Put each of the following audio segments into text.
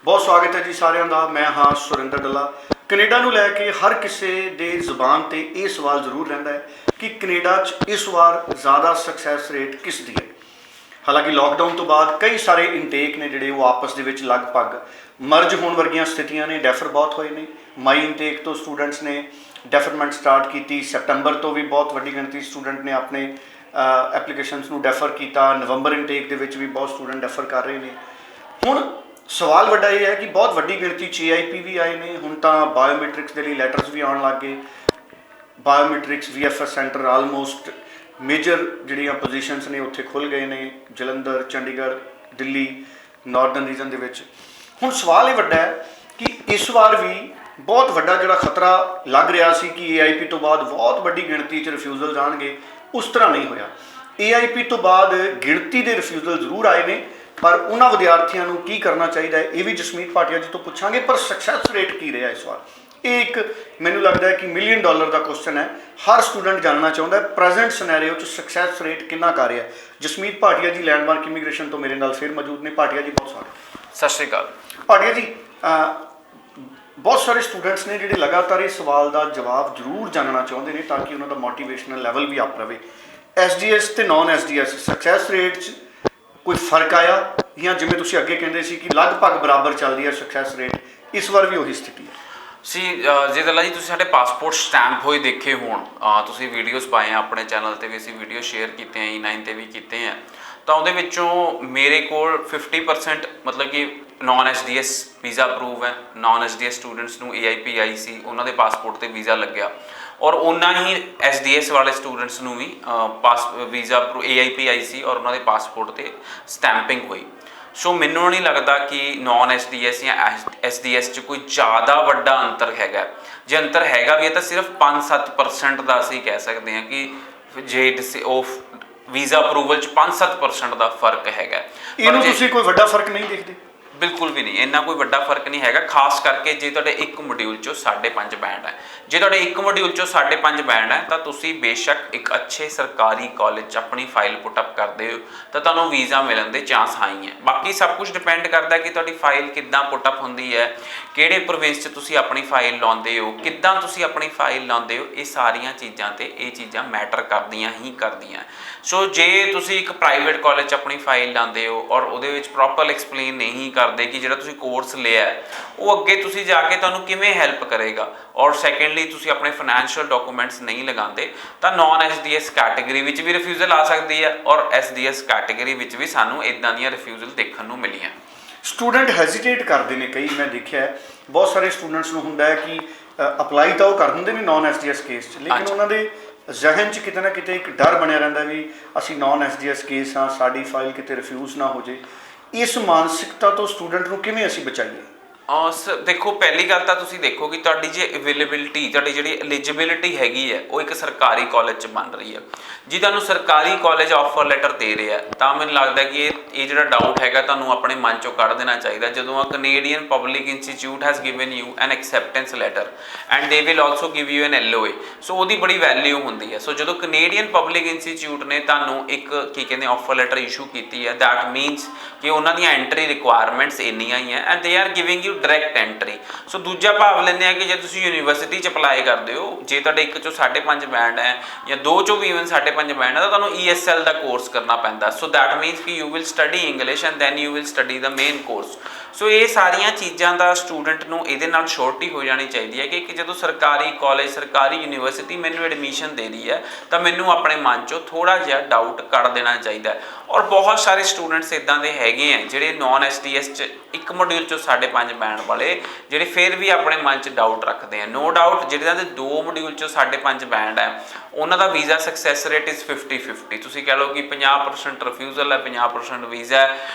बहुत स्वागत है जी सारिਆਂ ਦਾ। मैं हाँ सुरिंदर डल्ला। कनेडा ਨੂੰ ਲੈ ਕੇ हर किसी ਦੇ ਜ਼ੁਬਾਨ ਤੇ ਇਹ सवाल जरूर ਰਹਿੰਦਾ है कि कनेडा 'ਚ इस बार ज़्यादा सक्सैस रेट किस दी है। हालांकि लॉकडाउन तो बाद कई सारे इनटेक ने ਜਿਹੜੇ ਉਹ आपस ਦੇ ਵਿੱਚ ਲਗਭਗ ਮਰਜ ਹੋਣ ਵਰਗੀਆਂ ਸਥਿਤੀਆਂ ਨੇ। ਡੈਫਰ ਬਹੁਤ ਹੋਏ ਨੇ। ਮਈ ਇਨਟੇਕ ਤੋਂ ਸਟੂਡੈਂਟਸ ਨੇ ਡੈਫਰਮੈਂਟ ਸਟਾਰਟ ਕੀਤੀ। ਸੈਪਟੰਬਰ ਤੋਂ ਵੀ ਬਹੁਤ ਵੱਡੀ ਗਿਣਤੀ ਸਟੂਡੈਂਟ ਨੇ ਆਪਣੇ ਐਪਲੀਕੇਸ਼ਨਸ ਨੂੰ ਡੈਫਰ ਕੀਤਾ। ਨਵੰਬਰ ਇਨਟੇਕ ਦੇ ਵਿੱਚ ਵੀ ਬਹੁਤ ਸਟੂਡੈਂਟ ਡੈਫਰ ਕਰ ਰਹੇ ਨੇ। ਹੁਣ सवाल वड्डा ये है कि बहुत वड्डी गिणती AIP भी आए ने। हुण तां बायोमैट्रिक्स के लिए लैटर्स भी आउण लग गए। Biometrics VFS centre almost major जिहड़ियां पोजीशनस ने उत्थे खुल गए ने। जलंधर, चंडीगढ़, दिल्ली, नॉर्दर्न रीजन दे विच। हुण सवाल ये वड्डा है कि इस बार भी बहुत वड्डा जिहड़ा खतरा लग रहा सी कि AIP तो बाद बहुत वड्डी गिणती च रिफ्यूजल आउणगे, उस तरह नहीं होया। AIP तो बाद गिणती दे रिफ्यूजल जरूर आए ने, पर उन्होंने विद्यार्थियों को की करना चाहिए ये भी जसमीत भाटिया जी तो पूछांगे। पर सक्सैस रेट की रहा इस बार, ये एक मैनू लगता है कि $1 मिलियन का क्वेश्चन है। हर स्टूडेंट जानना चाहता है प्रेजेंट सिनेरियो सक्सैस रेट कितना कर रहा है। जसमीत भाटिया जी लैंडमार्क इमीग्रेशन तो मेरे नाल फिर मौजूद ने। भाटिया जी बहुत सारे सत श्री अकाल। भाटिया जी बहुत सारे स्टूडेंट्स ने जिहड़े लगातार इस सवाल का जवाब जरूर जानना चाहते हैं ताकि उन्होंने मोटिवेशनल लैवल भी अप रहे। SDS तो नॉन SDS सक्सैस रेट कोई फर्क आया या जिवें तुसीं अगे कहंदे सी कि लगभग बराबर चल रही है सक्सैस रेट, इस बार भी वही स्थिति है सी जे दला जी तुसीं साडे पासपोर्ट स्टैंप होए देखे होण, तुसीं वीडियोज़ पाए हैं अपने चैनल ते भी, असीं वीडियो शेयर कीते हैं E9 ते भी कीते हैं। तो उहदे विचों मेरे कोल 50% मतलब कि नॉन SDS वीज़ा अप्रूव है। नॉन SDS स्टूडेंट्स नूं AIP आई सी, उन्हां दे पासपोर्ट ते वीज़ा लग्या, और उन्ना ही SDS वाले स्टूडेंट्स नूं भी वीज़ा AIP आई सी और उन्होंने पासपोर्ट ते स्टैंपिंग हुई। सो मैनूं नहीं लगता कि नॉन SDS या SDS च कोई ज़्यादा वड्डा अंतर हैगा। जे अंतर हैगा भी है तो सिर्फ 5-7% का असीं कह सकते हैं कि जे वीज़ा अप्रूवल च 5-7% का फर्क हैगा। इहनूं तुसीं कोई वड्डा फर्क नहीं देखते? बिल्कुल भी नहीं, इन्ना कोई वड्डा फर्क नहीं हैगा। खास करके जे तुहाडे एक मॉड्यूल चो 5.5 बैंड है, जे तुहाडे एक मॉड्यूल चो 5.5 बैंड है तो तुसीं बेशक एक अच्छे सरकारी कॉलेज अपनी फाइल पुटअप करते हो तो तुहानूं वीज़ा मिलण दे चांस हाई है। बाकी सब कुछ डिपेंड करता है कि तुहाडी फाइल किद्दां पुटअप हुंदी है, किहड़े प्रोविंस च तुसीं अपनी फाइल लाउंदे हो, किद्दां तुसीं अपनी फाइल लाउंदे हो। ये सारियां चीज़ां ते ये चीज़ां मैटर करदियां ही करदियां। सो जे तुसीं एक प्राइवेट कॉलेज अपनी फाइल लाउंदे हो और उहदे विच प्रॉपर एक्सप्लेन नहीं करते कि जिहड़ा तुसीं कोर्स लिया है वो अगे तुसीं जाके तुहानूं किवें हैल्प करेगा, और सैकेंडली तुसीं अपने फाइनैंशियल डॉकूमेंट्स नहीं लगाते तो नॉन SDS कैटेगरी विच भी रिफ्यूजल आ सकती है और SDS कैटेगरी विच भी सानूं इदां दीयां रिफ्यूजल देखण नूं मिलीਆਂ। स्टूडेंट हैजिटेट करते हैं कई, मैं देखा है बहुत सारे स्टूडेंट्स नूं हुंदा है कि अपलाई तो वो कर दिंदे ने नॉन SDS केस च, लेकिन उन्होंने जहन च किते ना किते एक डर बनिया रहिंदा भी असीं नॉन SDS केस हाँ, साडी फाइल किते रिफ्यूज ना हो जाए। इस मानसिकता तो स्टूडेंट नूं किवें असीं बचाईए? देखो पहली गल तो तुसीं देखो कि तुहाडी जे अवेलेबिलिटी तुहाडी जिहड़ी एलिजिबिलिटी हैगी है वो एक सरकारी कॉलेज च बन रही है। जे तुहानूं सरकारी कॉलेज ऑफर लैटर दे रहे हैं तो मैनूं लगदा कि ये जिहड़ा डाउट हैगा तुहानूं अपने मन चों कढ देना चाहिए। जदों Canadian public institute has given you an acceptance letter and they will also give you an LOA, so ਉਹਦੀ बड़ी वैल्यू होंदी है। सो जदों कनेडियन पब्लिक इंस्टीट्यूट ने तुहानूं एक की कहते ऑफर लैटर इशू की है, दैट मीनस कि उन्हां दी एंट्री रिक्वायरमेंट्स इन्नियां ही है and they are giving you direct entry. So दूजा भाव लेंदे कि जे तुसीं यूनीवर्सिटी च अपलाई करते हो, जे तुहाडे एक चों 5.5 बैंड है या दो चों भी इवन 5.5 बैंड है तो तुहानूं ESL का कोर्स करना पैंदा। सो दैट मीनस कि you will study English and then you will study the main course. So ये सारिया चीज़ों का स्टूडेंट नूं इहदे नाल श्योरिटी हो जानी चाहिए है कि जो सरकारी कॉलेज सरकारी यूनीवर्सिटी मैनूं एडमिशन दे रही है तो मैनूं अपने मन चो थोड़ा जिहा डाउट कढ़ देना चाहिए। और बहुत सारे स्टूडेंट्स इदां दे हैगे हैं जिहड़े नॉन SDS च एक मॉड्यूल चो 5.5 बैंड वाले जिहड़े फिर भी अपने मन च डाउट रखते हैं। नो डाउट जिहड़ियां दे 2 मॉड्यूल चो 5.5 बैंड है उन्हां दा वीज़ा सक्सैस रेट इज़ 50-50। तुसीं कह लो कि 50% रिफ्यूजल है, 50% वीज़ा है,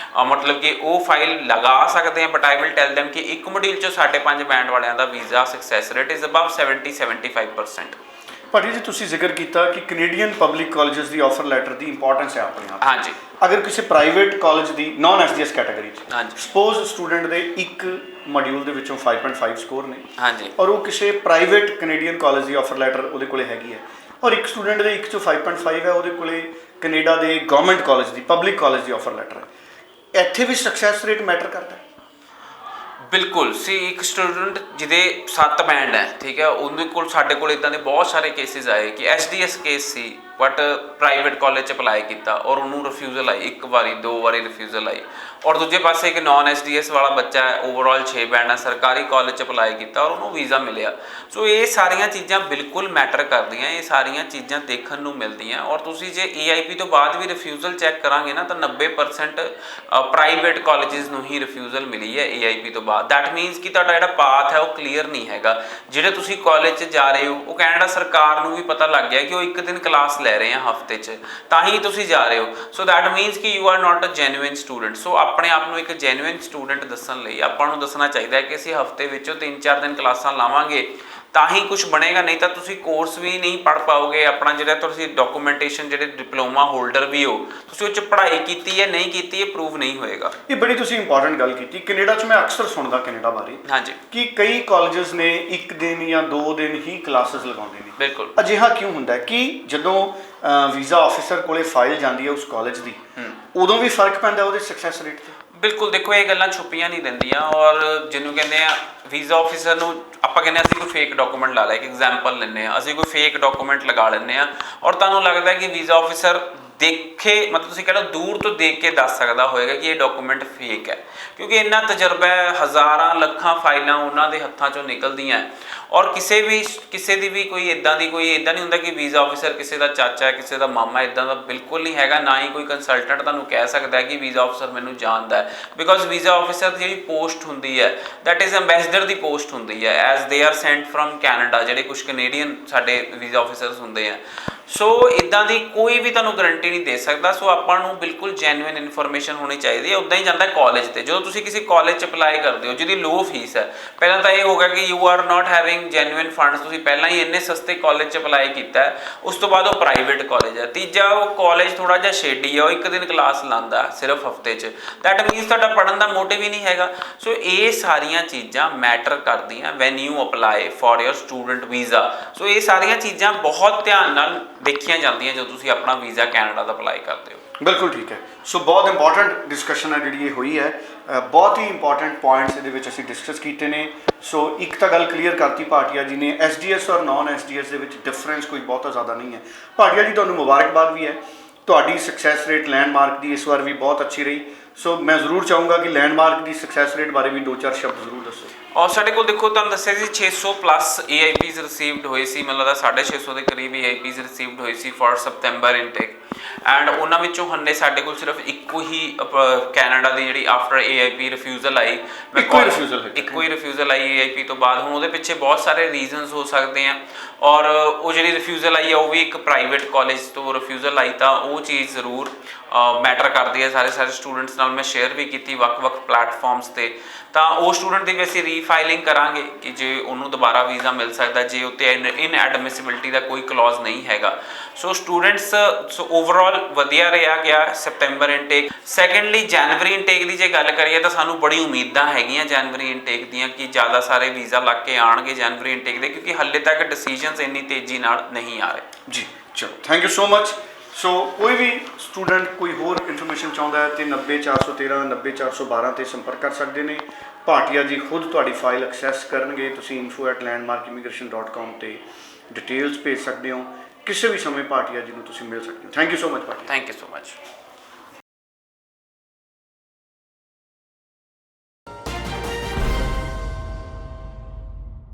मतलब कि वो फाइल लगा सकते हैं। But I will tell them कि एक मॉड्यूल चो 5.5 बैंड वालियां दा visa success rate is above 70-75%। Bhati ji तुसीं जिक्र किया कि कनेडियन पब्लिक कॉलेजेस की ऑफर लैटर की इंपॉर्टेंस है अपने आप। हाँ जी, अगर किसी प्राइवेट कॉलेज की नॉन SDS कैटेगरी हाँ जी, सपोज स्टूडेंट के एक मॉड्यूल के विचों 5.5 स्कोर ने, हाँ जी, और वो किसी प्राइवेट कनेडियन कॉलेज की ऑफर लैटर उहदे कोले हैगी है, और एक स्टूडेंट के एक चों 5.5 है, उहदे कोले कनेडा के गवर्नमेंट कॉलेज की पब्लिक कॉलेज की ऑफर लैटर है, इत्थे भी सक्सैस रेट मैटर करता है? ਬਿਲਕੁਲ ਸੀ ਇੱਕ ਸਟੂਡੈਂਟ ਜਿਹਦੇ 7 ਬੈਂਡ ਹੈ, ਠੀਕ ਹੈ, ਉਹਦੇ ਕੋਲ ਸਾਡੇ ਕੋਲ ਇਦਾਂ ਦੇ ਬਹੁਤ ਸਾਰੇ ਕੇਸਿਸ ਆਏ ਕਿ SDS case C but private college 'ਚ ਅਪਲਾਈ ਕੀਤਾ ਔਰ ਉਹਨੂੰ ਰਿਫਿਊਜ਼ਲ ਆਈ, 1 ਵਾਰੀ 2 ਵਾਰੀ ਰਿਫਿਊਜ਼ਲ ਆਈ। ਔਰ ਦੂਜੇ ਪਾਸੇ ਇੱਕ ਨਾਨ ਐਸਡੀਐਸ ਵਾਲਾ ਬੱਚਾ ਹੈ, ਓਵਰਆਲ 6 ਬੈਂਡ ਹੈ, ਸਰਕਾਰੀ ਕਾਲਜ 'ਚ ਅਪਲਾਈ ਕੀਤਾ ਔਰ ਉਹਨੂੰ ਵੀਜ਼ਾ ਮਿਲਿਆ। ਸੋ ਇਹ ਸਾਰੀਆਂ ਚੀਜ਼ਾਂ ਬਿਲਕੁਲ ਮੈਟਰ ਕਰਦੀਆਂ, ਇਹ ਸਾਰੀਆਂ ਚੀਜ਼ਾਂ ਦੇਖਣ ਨੂੰ ਮਿਲਦੀਆਂ। ਔਰ ਤੁਸੀਂ ਜੇ ਏਆਈਪੀ ਤੋਂ ਬਾਅਦ ਵੀ ਰਿਫਿਊਜ਼ਲ ਚੈੱਕ ਕਰਾਂਗੇ ਨਾ ਤਾਂ 90% ਪ੍ਰਾਈਵੇਟ ਕਾਲਜਿਸ ਨੂੰ ਹੀ ਰਿਫਿਊਜ਼ਲ ਮਿਲੀ ਹੈ ਏਆਈਪੀ ਤੋਂ ਬਾਅਦ। ਦੈਟ ਮੀਨਸ ਕਿ ਤੁਹਾਡਾ ਜਿਹੜਾ ਪਾਥ ਹੈ ਉਹ ਕਲੀਅਰ ਨਹੀਂ ਹੈਗਾ। ਜਿਹੜੇ ਤੁਸੀਂ ਕਾਲਜ 'ਚ ਜਾ ਰਹੇ ਹੋ ਉਹ ਕੈਨੇਡਾ ਸਰਕਾਰ ਨੂੰ ਵੀ ਪਤਾ ਲੱਗ ਗਿਆ ਕਿ ਉਹ 1 ਦਿਨ ਕਲਾਸ ਲੈ ਰਹੇ ਆ ਹਫਤੇ 'ਚ, ਤਾਂ ਹੀ ਤੁਸੀਂ ਜਾ ਰਹੇ ਹੋ। ਸੋ ਦੈਟ ਮੀਨਸ ਕਿ you are not a genuine student. So ਆਪਣੇ ਆਪ ਨੂੰ ਇੱਕ ਜੈਨੂਇਨ ਸਟੂਡੈਂਟ ਦੱਸਣ ਲਈ ਆਪਾਂ ਨੂੰ ਦੱਸਣਾ ਚਾਹੀਦਾ ਹੈ ਕਿ ਅਸੀਂ ਹਫਤੇ ਵਿੱਚੋਂ 3-4 ਦਿਨ ਕਲਾਸਾਂ ਲਾਵਾਂਗੇ ਤਾਂ ਹੀ ਕੁਝ ਬਣੇਗਾ, ਨਹੀਂ ਤਾਂ ਤੁਸੀਂ ਕੋਰਸ ਵੀ ਨਹੀਂ ਪੜ੍ਹ ਪਾਓਗੇ। ਆਪਣਾ ਜਿਹੜਾ ਤੁਸੀਂ ਡਾਕੂਮੈਂਟੇਸ਼ਨ, ਜਿਹੜੇ ਡਿਪਲੋਮਾ ਹੋਲਡਰ ਵੀ ਹੋ, ਤੁਸੀਂ ਉਹ 'ਚ ਪੜ੍ਹਾਈ ਕੀਤੀ ਹੈ ਨਹੀਂ ਕੀਤੀ, ਇਹ ਪ੍ਰੂਵ ਨਹੀਂ ਹੋਏਗਾ। ਇਹ ਬੜੀ ਤੁਸੀਂ ਇੰਪੋਰਟੈਂਟ ਗੱਲ ਕੀਤੀ। ਕੈਨੇਡਾ 'ਚ ਮੈਂ ਅਕਸਰ ਸੁਣਦਾ ਕੈਨੇਡਾ ਬਾਰੇ, ਹਾਂਜੀ, ਕਿ ਕਈ ਕਾਲਜਸ ਨੇ 1 ਦਿਨ ਜਾਂ 2 ਦਿਨ ਹੀ ਕਲਾਸਿਸ ਲਗਾਉਂਦੇ ਨੇ। ਬਿਲਕੁਲ। ਅਜਿਹਾ ਕਿਉਂ ਹੁੰਦਾ ਹੈ ਕਿ ਜਦੋਂ ਵੀਜ਼ਾ ਆਫਿਸਰ ਕੋਲੇ ਫਾਈਲ ਜਾਂਦੀ ਹੈ ਉਸ ਕਾਲਜ ਦੀ, ਉਦੋਂ ਵੀ ਫਰਕ ਪੈਂਦਾ ਉਹਦੇ ਸਕਸੈਸ ਰੇਟ ਤੇ? ਬਿਲਕੁਲ, ਦੇਖੋ ਇਹ ਗੱਲਾਂ ਛੁਪੀਆਂ ਨਹੀਂ ਰਹਿੰਦੀਆਂ। ਔਰ ਜਿਹਨੂੰ ਕਹਿੰਦੇ ਆ ਵੀਜ਼ਾ ਆਫਿਸਰ ਨੂੰ ਆਪਾਂ ਕਹਿੰਦੇ ਅਸੀਂ ਕੋਈ ਫੇਕ ਡਾਕੂਮੈਂਟ ਲਾ ਲਿਆ, ਇੱਕ ਐਗਜ਼ਾਮਪਲ ਲੈਂਦੇ ਹਾਂ, ਅਸੀਂ ਕੋਈ ਫੇਕ ਡਾਕੂਮੈਂਟ ਲਗਾ ਲੈਂਦੇ ਹਾਂ ਔਰ ਤੁਹਾਨੂੰ ਲੱਗਦਾ ਕਿ ਵੀਜ਼ਾ ਆਫਿਸਰ ਦੇਖੇ, ਮਤਲਬ ਤੁਸੀਂ ਕਹਿ ਲਓ ਦੂਰ ਤੋਂ ਦੇਖ ਕੇ ਦੱਸ ਸਕਦਾ ਹੋਏਗਾ ਕਿ ਇਹ ਡਾਕੂਮੈਂਟ ਫੇਕ ਹੈ, ਕਿਉਂਕਿ ਇੰਨਾ ਤਜਰਬਾ ਹੈ, ਹਜ਼ਾਰਾਂ ਲੱਖਾਂ ਫਾਈਲਾਂ ਉਹਨਾਂ ਦੇ ਹੱਥਾਂ 'ਚੋਂ ਨਿਕਲਦੀਆਂ। ਔਰ ਕਿਸੇ ਦੀ ਵੀ ਕੋਈ ਇੱਦਾਂ ਨਹੀਂ ਹੁੰਦਾ ਕਿ ਵੀਜ਼ਾ ਆਫਿਸਰ ਕਿਸੇ ਦਾ ਚਾਚਾ ਹੈ, ਕਿਸੇ ਦਾ ਮਾਮਾ, ਇੱਦਾਂ ਦਾ ਬਿਲਕੁਲ ਨਹੀਂ ਹੈਗਾ। ਨਾ ਹੀ ਕੋਈ ਕੰਸਲਟੈਂਟ ਤੁਹਾਨੂੰ ਕਹਿ ਸਕਦਾ ਹੈ ਕਿ ਵੀਜ਼ਾ ਆਫਿਸਰ ਮੈਨੂੰ ਜਾਣਦਾ ਹੈ, ਬਿਕੋਜ਼ ਵੀਜ਼ਾ ਆਫਿਸਰ ਦੀ ਜਿਹੜੀ ਪੋਸਟ ਹੁੰਦੀ ਹੈ that is ambassador the post ਹੁੰਦੀ ਹੈ, as they are Saint firm Canada. ਜਿਹੜੇ ਕੁਝ ਕੈਨੇਡੀਅਨ ਸਾਡੇ ਵੀਜ਼ਾ ਆਫਿਸਰਸ ਹੁੰਦੇ ਆ। ਸੋ ਇੱਦਾਂ ਦੀ ਕੋਈ ਵੀ ਤੁਹਾਨੂੰ ਗਰੰਟੀ ਨਹੀਂ ਦੇ ਸਕਦਾ। ਸੋ ਆਪਾਂ ਨੂੰ ਬਿਲਕੁਲ ਜੈਨੂਇਨ ਇਨਫੋਰਮੇਸ਼ਨ ਹੋਣੀ ਚਾਹੀਦੀ ਹੈ। ਉੱਦਾਂ ਹੀ ਜਾਂਦਾ ਕਾਲਜ ਤੇ, ਜਦੋਂ ਤੁਸੀਂ ਕਿਸੇ ਕਾਲਜ 'ਚ ਅਪਲਾਈ ਕਰਦੇ ਹੋ ਜਿਹਦੀ ਲੋ ਫੀਸ ਹੈ, ਪਹਿਲਾਂ ਤਾਂ ਇਹ ਹੋਗਾ ਕਿ you are not having genuine funds, ਤੁਸੀਂ ਪਹਿਲਾਂ ਹੀ ਇੰਨੇ ਸਸਤੇ ਕਾਲਜ 'ਚ ਅਪਲਾਈ ਕੀਤਾ। ਉਸ ਤੋਂ ਬਾਅਦ ਉਹ ਪ੍ਰਾਈਵੇਟ ਕਾਲਜ ਹੈ। ਤੀਜਾ, ਉਹ ਕਾਲਜ ਥੋੜਾ ਜਿਹਾ ਸ਼ੇਡੀ ਹੈ, ਉਹ 1 ਦਿਨ ਕਲਾਸ ਲਾਉਂਦਾ ਸਿਰਫ ਹਫਤੇ 'ਚ। ਦੈਟ ਮੀਨਸ ਤੁਹਾਡਾ ਪੜ੍ਹਨ ਦਾ ਮੋਟਿਵ ਹੀ ਨਹੀਂ ਹੈਗਾ। ਸੋ ਇਹ ਸਾਰੀਆਂ ਚੀਜ਼ਾਂ ਮੈਟਰ ਕਰਦੀਆਂ when you apply for your student visa. So ਇਹ ਸਾਰੀਆਂ ਚੀਜ਼ਾਂ ਬਹੁਤ ਧਿਆਨ ਨਾਲ ਦੇਖੀਆਂ ਜਾਂਦੀਆਂ ਜਦੋਂ ਤੁਸੀਂ ਆਪਣਾ ਵੀਜ਼ਾ ਕੈਨੇਡਾ ਦਾ ਅਪਲਾਈ ਕਰਦੇ ਹੋ। ਬਿਲਕੁਲ ਠੀਕ ਹੈ। ਸੋ ਬਹੁਤ ਇੰਪੋਰਟੈਂਟ ਡਿਸਕਸ਼ਨ ਹੈ ਜਿਹੜੀ ਇਹ ਹੋਈ ਹੈ। ਬਹੁਤ ਹੀ ਇੰਪੋਰਟੈਂਟ ਪੁਆਇੰਟਸ ਇਹਦੇ ਵਿੱਚ ਅਸੀਂ ਡਿਸਕਸ ਕੀਤੇ ਨੇ। ਸੋ ਇੱਕ ਤਾਂ ਗੱਲ ਕਲੀਅਰ ਕਰਤੀ ਭਾਟੀਆ ਜੀ ਨੇ, ਐਸਡੀਐਸ ਔਰ ਨਾਨ ਐਸਡੀਐਸ ਦੇ ਵਿੱਚ ਡਿਫਰੈਂਸ ਕੋਈ ਬਹੁਤਾ ਜ਼ਿਆਦਾ ਨਹੀਂ ਹੈ। ਭਾਟੀਆ ਜੀ, ਤੁਹਾਨੂੰ ਮੁਬਾਰਕਬਾਦ ਵੀ ਹੈ, ਤੁਹਾਡੀ ਸਕਸੈਸ ਰੇਟ ਲੈਂਡਮਾਰਕ ਦੀ ਇਸ ਵਾਰ ਵੀ ਬਹੁਤ ਅੱਛੀ ਰਹੀ। ਸੋ ਮੈਂ ਜ਼ਰੂਰ ਚਾਹੂੰਗਾ ਕਿ ਲੈਂਡਮਾਰਕ ਦੀ ਸਕਸੈਸ ਰੇਟ ਬਾਰੇ ਵੀ 2-4 ਸ਼ਬਦ ਜ਼ਰੂਰ ਦੱਸੋ। ਔਰ ਸਾਡੇ ਕੋਲ ਦੇਖੋ ਤੁਹਾਨੂੰ ਦੱਸਿਆ ਸੀ 600 ਪਲੱਸ ਏਆਈਪੀਜ਼ ਰਿਸੀਵਡ ਹੋਏ ਸੀ, ਮੈਨੂੰ ਲੱਗਦਾ 650 ਦੇ ਕਰੀਬ ਏਆਈਪੀਜ਼ ਰਿਸੀਵਡ ਹੋਏ ਸੀ ਫॉर ਸਪਟੈਂਬਰ ਇਨਟੇਕ। ਐਂਡ ਉਹਨਾਂ ਵਿੱਚੋਂ ਹੰਨੇ ਸਾਡੇ ਕੋਲ ਸਿਰਫ ਇੱਕੋ ਹੀ ਕੈਨੇਡਾ ਦੀ ਜਿਹੜੀ ਆਫਟਰ ਏਆਈਪੀ ਰਿਫਿਊਜ਼ਲ ਆਈ, ਇੱਕੋ ਹੀ ਰਿਫਿਊਜ਼ਲ ਆਈ ਏਆਈਪੀ ਤੋਂ ਬਾਅਦ। ਹੁਣ ਉਹਦੇ ਪਿੱਛੇ ਬਹੁਤ ਸਾਰੇ ਰੀਜ਼ਨਸ ਹੋ ਸਕਦੇ ਆ। ਔਰ ਉਹ ਜਿਹੜੀ ਰਿਫਿਊਜ਼ਲ ਆਈ ਹੈ ਉਹ ਵੀ ਇੱਕ ਪ੍ਰਾਈਵੇਟ ਕਾਲਜ ਤੋਂ ਰਿਫਿਊਜ਼ਲ ਆਈ, ਤਾਂ ਉਹ ਚੀਜ਼ ਜ਼ਰੂਰ ਮੈਟਰ ਕਰਦੀ ਹੈ। ਸਾਰੇ ਸਟੂਡੈਂਟਸ ਨਾਲ ਮੈਂ ਸ਼ੇਅਰ ਵੀ ਕੀਤੀ ਵੱਖ-ਵੱਖ ਪਲੈਟਫਾਰਮਸ 'ਤੇ। ਤਾਂ ਉਹ ਸਟੂਡੈਂਟ ਦੀ ਵੀ ਅਸੀਂ ਰੀਫਾਈਲਿੰਗ ਕਰਾਂਗੇ ਕਿ ਜੇ ਉਹਨੂੰ ਦੁਬਾਰਾ ਵੀਜ਼ਾ ਮਿਲ ਸਕਦਾ, ਜੇ ਉੱਤੇ ਇਨਐਡਮਿਸਿਬਿਲਿਟੀ ਦਾ ਕੋਈ ਕਲੌਜ਼ ਨਹੀਂ ਹੈਗਾ। ਸੋ ਸਟੂਡੈਂਟਸ ਓਵਰਆਲ ਵਧੀਆ ਰਿਹਾ ਗਿਆ ਸਪਟੈਂਬਰ ਇਨਟੇਕ। ਸੈਕੰਡਲੀ, ਜਨਵਰੀ ਇਨਟੇਕ ਦੀ ਜੇ ਗੱਲ ਕਰੀਏ ਤਾਂ ਸਾਨੂੰ ਬੜੀ ਉਮੀਦਾਂ ਹੈਗੀਆਂ ਜਨਵਰੀ ਇਨਟੇਕ ਦੀਆਂ ਕਿ ਜ਼ਿਆਦਾ ਸਾਰੇ ਵੀਜ਼ਾ ਲੱਗ ਕੇ ਆਉਣਗੇ ਜਨਵਰੀ ਇਨਟੇਕ ਦੇ, ਕਿਉਂਕਿ ਹਾਲੇ ਤੱਕ ਡਿਸੀਜਨਸ ਇੰਨੀ ਤੇਜ਼ੀ ਨਾਲ ਨਹੀਂ ਆ ਰਹੇ। ਜੀ ਚਲੋ, ਥੈਂਕ ਯੂ ਸੋ ਮਚ। ਸੋ ਕੋਈ ਵੀ ਸਟੂਡੈਂਟ ਕੋਈ ਹੋਰ ਇਨਫੋਰਮੇਸ਼ਨ ਚਾਹੁੰਦਾ ਹੈ ਤੇ 90413 90412 ਤੇ ਸੰਪਰਕ ਕਰ ਸਕਦੇ ਨੇ। ਭਾਟੀਆ ਜੀ ਖੁਦ ਤੁਹਾਡੀ ਫਾਈਲ ਐਕਸੈਸ ਕਰਨਗੇ। ਤੁਸੀਂ info@landmarkimmigration.com ਤੇ ਡਿਟੇਲਸ ਭੇਜ ਸਕਦੇ ਹੋ। ਕਿਸੇ ਵੀ ਸਮੇਂ ਭਾਟੀਆ ਜੀ ਨੂੰ ਤੁਸੀਂ ਮਿਲ ਸਕਦੇ ਹੋ। Thank you so much Bhatia. Thank you so much.